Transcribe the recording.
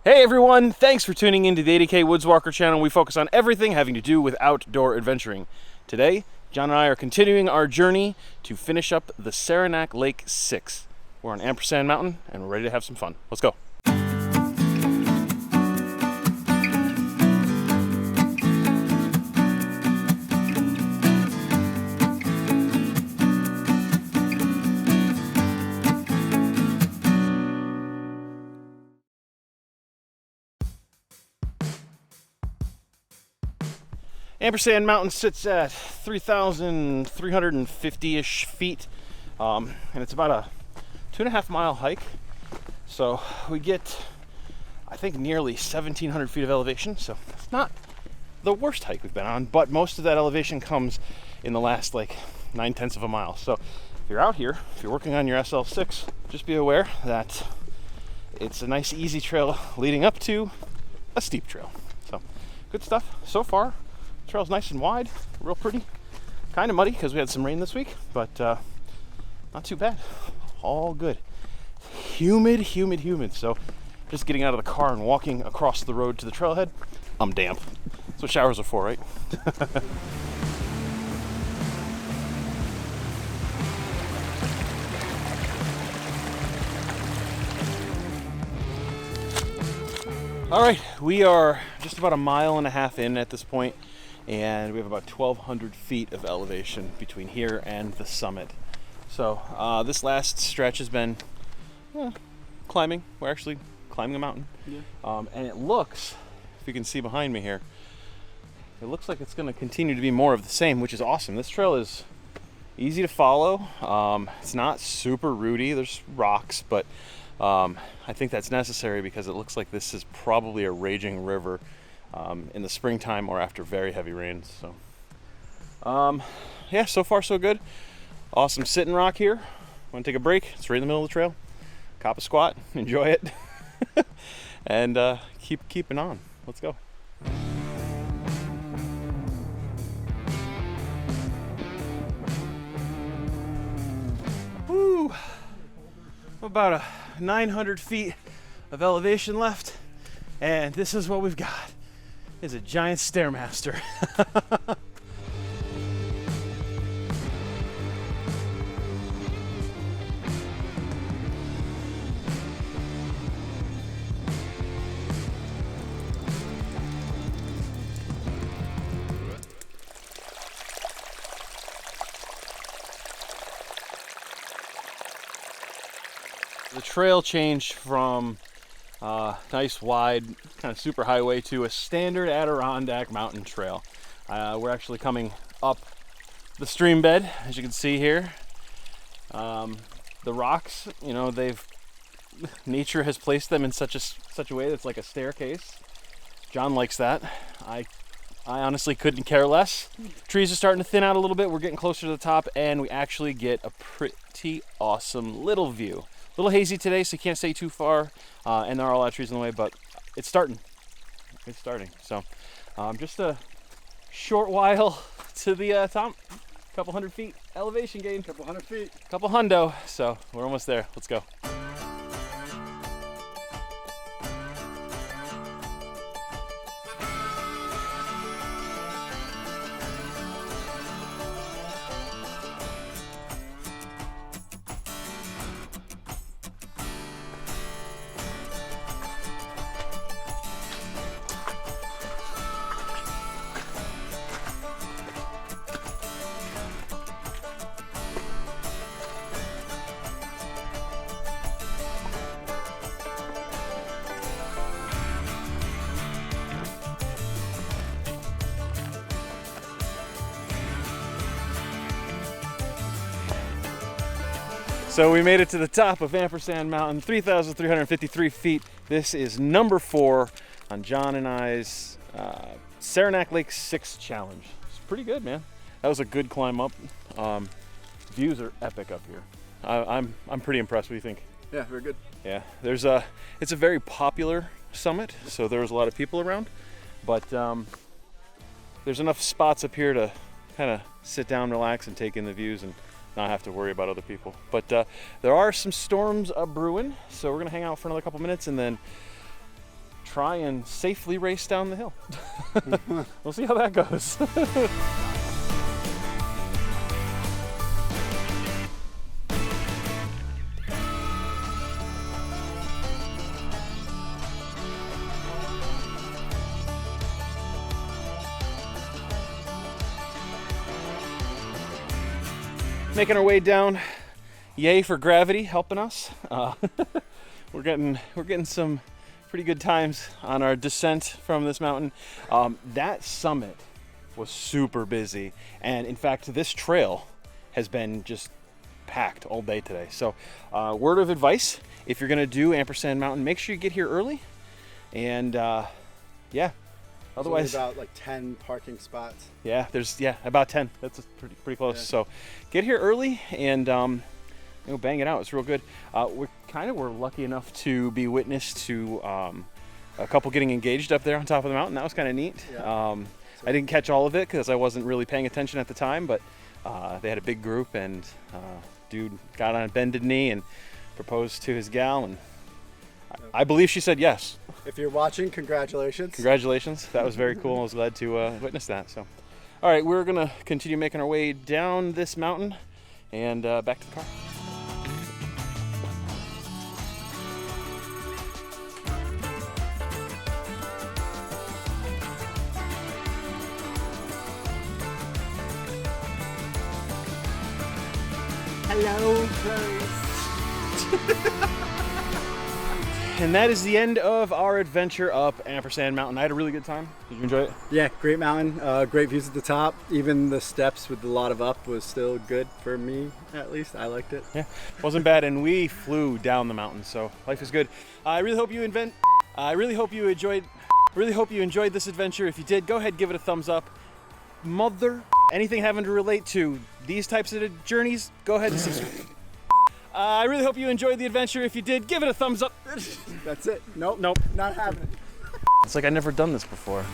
Hey everyone, thanks for tuning in to the 80K Woodswalker channel. We focus on everything having to do with outdoor adventuring. Today, John and I are continuing our journey to finish up the Saranac Lake 6. We're on Ampersand Mountain and we're ready to have some fun. Let's go. Ampersand Mountain sits at 3,350-ish feet, and it's about a 2.5 mile hike. So we get, I think, nearly 1,700 feet of elevation. So it's not the worst hike we've been on, but most of that elevation comes in the last like 9/10 of a mile. So if you're out here, if you're working on your SL6, just be aware that it's a nice easy trail leading up to a steep trail. So good stuff so far. Trail's nice and wide, real pretty. Kind of muddy because we had some rain this week, but not too bad. All good. Humid. So just getting out of the car and walking across the road to the trailhead, I'm damp. That's what showers are for, right? All right, we are just about 1.5 miles in at this point, and we have about 1,200 feet of elevation between here and the summit. So this last stretch has been climbing. We're actually climbing a mountain. Yeah. And it looks, if you can see behind me here, it looks like it's going to continue to be more of the same, which is awesome. This trail is easy to follow. It's not super rooty. There's rocks, but I think that's necessary because it looks like this is probably a raging river in the springtime or after very heavy rains. So yeah, so far so good. Awesome sitting rock here. Want to take a break? It's right in the middle of the trail. Cop a squat, enjoy it, and keeping on. Let's go. Woo! About 900 feet of elevation left, and this is what we've got. It's a giant Stairmaster. The trail changed from nice wide kind of super highway to a standard Adirondack mountain trail. We're actually coming up the stream bed, as you can see here. The rocks, you know, nature has placed them in such a way that's like a staircase. John likes that. I honestly couldn't care less. Trees are starting to thin out a little bit. We're getting closer to the top, and we actually get a pretty awesome little view. A little hazy today, so you can't stay too far, and there are a lot of trees in the way, but it's starting. So just a short while to the top. Couple hundred feet elevation gain. Couple hundred feet. Couple hundo. So we're almost there. Let's go. So we made it to the top of Ampersand Mountain, 3,353 feet. This is number 4 on John and I's Saranac Lake 6 challenge. It's pretty good, man. That was a good climb up. Views are epic up here. I'm pretty impressed. What do you think? Yeah, very good. Yeah, it's a very popular summit, so there was a lot of people around, but there's enough spots up here to kind of sit down, relax, and take in the views and not have to worry about other people. But there are some storms brewing, so we're gonna hang out for another couple minutes and then try and safely race down the hill. We'll see how that goes. Making our way down. Yay for gravity helping us. We're getting some pretty good times on our descent from this mountain. That summit was super busy, and in fact this trail has been just packed all day today. So word of advice, if you're gonna do Ampersand Mountain, make sure you get here early, and yeah, otherwise about like 10 parking spots. Yeah, there's about 10. That's pretty close. Yeah. So get here early and you know, bang it out. It's real good. We're lucky enough to be witness to a couple getting engaged up there on top of the mountain. That was kind of neat. Yeah. I didn't catch all of it because I wasn't really paying attention at the time, but they had a big group, and dude got on a bended knee and proposed to his gal, and I believe she said yes. If you're watching, congratulations. Congratulations. That was very cool. I was glad to witness that. So, all right, we're gonna continue making our way down this mountain and back to the car. Hello, birds. And that is the end of our adventure up Ampersand Mountain. I had a really good time. Did you enjoy it? Yeah, great mountain. Great views at the top. Even the steps with a lot of up was still good for me, at least. I liked it. Yeah, wasn't bad, and we flew down the mountain, so life is good. I really hope you enjoyed this adventure. If you did, go ahead, give it a thumbs up. Anything having to relate to these types of journeys, go ahead and subscribe. I really hope you enjoyed the adventure. If you did, give it a thumbs up. That's it. Nope. Nope. Not happening. It's like I've never done this before.